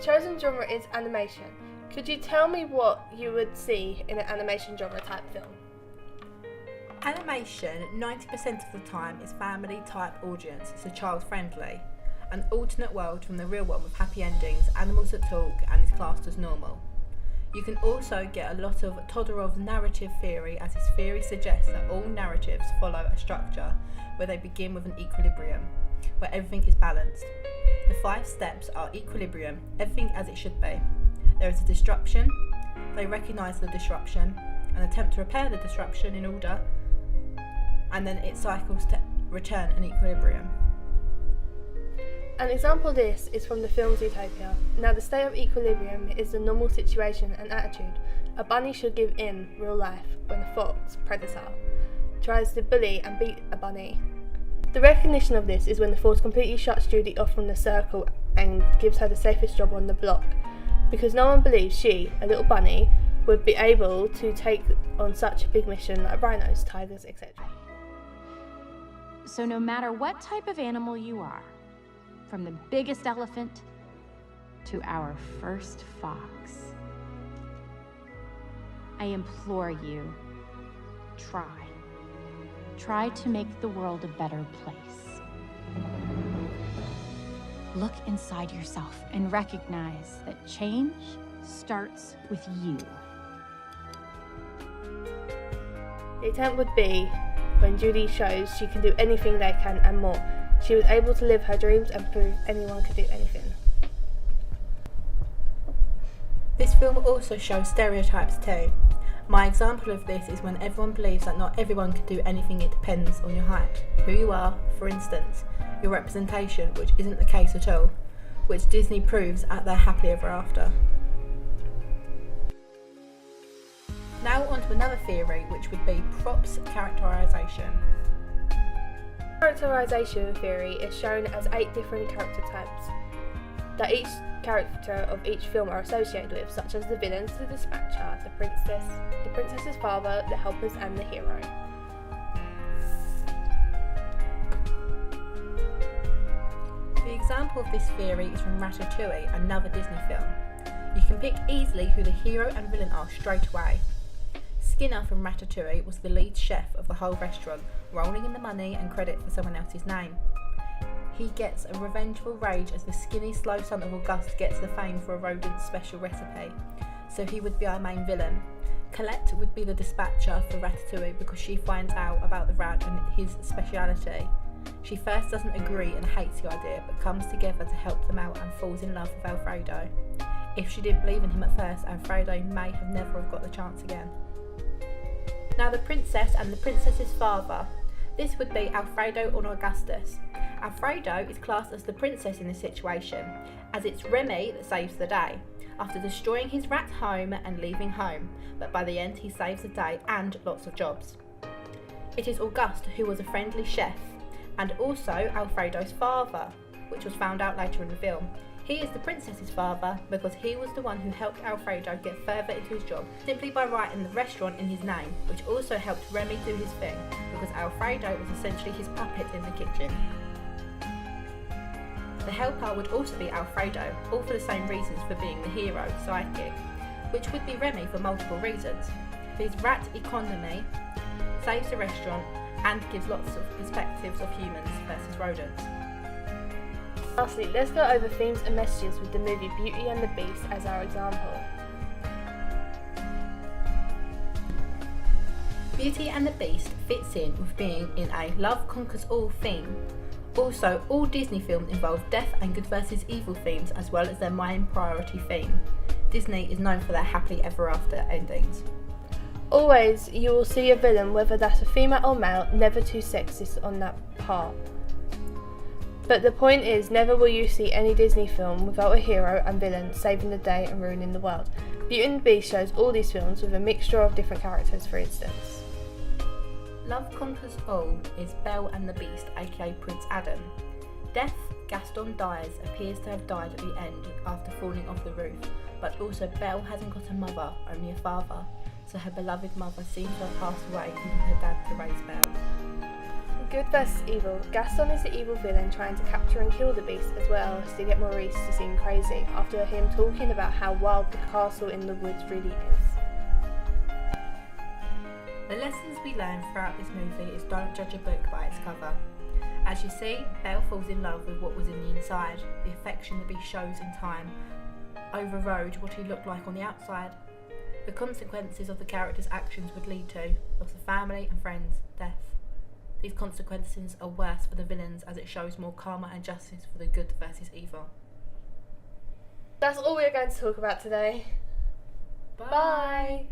The chosen genre is animation. Could you tell me what you would see in an animation genre type film? Animation, 90% of the time, is family type audience, so child friendly. An alternate world from the real one with happy endings, animals that talk, and is classed as normal. You can also get a lot of Todorov's narrative theory, as his theory suggests that all narratives follow a structure where they begin with an equilibrium, where everything is balanced. The 5 steps are equilibrium, everything as it should be. There is a disruption, they recognise the disruption, and attempt to repair the disruption in order, and then it cycles to return an equilibrium. An example of this is from the film Zootopia. Now, the state of equilibrium is the normal situation and attitude a bunny should give in real life when a fox, predator, tries to bully and beat a bunny. The recognition of this is when the force completely shuts Judy off from the circle and gives her the safest job on the block, because no one believes she, a little bunny, would be able to take on such a big mission like rhinos, tigers, etc. So no matter what type of animal you are, from the biggest elephant to our first fox, I implore you, try to make the world a better place. Look inside yourself and recognize that change starts with you. The attempt would be when Judy shows she can do anything they can and more. She was able to live her dreams and prove anyone could do anything. This film also shows stereotypes too. My example of this is when everyone believes that not everyone can do anything. It depends on your height, who you are, for instance, your representation, which isn't the case at all, which Disney proves at their Happily Ever After. Now on to another theory, which would be props characterisation. Characterisation theory is shown as 8 different character types that each character of each film are associated with, such as the villains, the dispatcher, the princess's father, the helpers, and the hero. The example of this theory is from Ratatouille, another Disney film. You can pick easily who the hero and villain are straight away. Skinner from Ratatouille was the lead chef of the whole restaurant, rolling in the money and credit for someone else's name. He gets a revengeful rage as the skinny, slow son of Auguste gets the fame for a rodent's special recipe, so he would be our main villain. Colette would be the dispatcher for Ratatouille because she finds out about the rat and his speciality. She first doesn't agree and hates the idea, but comes together to help them out and falls in love with Alfredo. If she didn't believe in him at first, Alfredo may have never have got the chance again. Now the princess and the princess's father. This would be Alfredo or Augustus. Alfredo is classed as the princess in this situation, as it's Remy that saves the day, after destroying his rat home and leaving home, but by the end he saves the day and lots of jobs. It is Auguste who was a friendly chef, and also Alfredo's father, which was found out later in the film. He is the princess's father because he was the one who helped Alfredo get further into his job simply by writing the restaurant in his name, which also helped Remy do his thing because Alfredo was essentially his puppet in the kitchen. The helper would also be Alfredo, all for the same reasons for being the hero, sidekick, which would be Remy for multiple reasons. His rat economy saves the restaurant and gives lots of perspectives of humans versus rodents. Lastly, let's go over themes and messages with the movie Beauty and the Beast as our example. Beauty and the Beast fits in with being in a love conquers all theme. Also, all Disney films involve death and good versus evil themes as well as their main priority theme. Disney is known for their happily ever after endings. Always, you will see a villain, whether that's a female or male, never too sexist on that part. But the point is, never will you see any Disney film without a hero and villain saving the day and ruining the world. Beauty and the Beast shows all these films with a mixture of different characters, for instance. Love Conquers All is Belle and the Beast, aka Prince Adam. Death, Gaston dies, appears to have died at the end after falling off the roof, but also Belle hasn't got a mother, only a father, so her beloved mother seems to have passed away, leaving her dad to raise Belle. Good versus evil. Gaston is the evil villain trying to capture and kill the beast as well as to get Maurice to seem crazy after him talking about how wild the castle in the woods really is. The lessons we learn throughout this movie is don't judge a book by its cover. As you see, Belle falls in love with what was in the inside. The affection the beast shows in time overrode what he looked like on the outside. The consequences of the character's actions would lead to loss of family and friends, death. These consequences are worse for the villains as it shows more karma and justice for the good versus evil. That's all we're going to talk about today. Bye.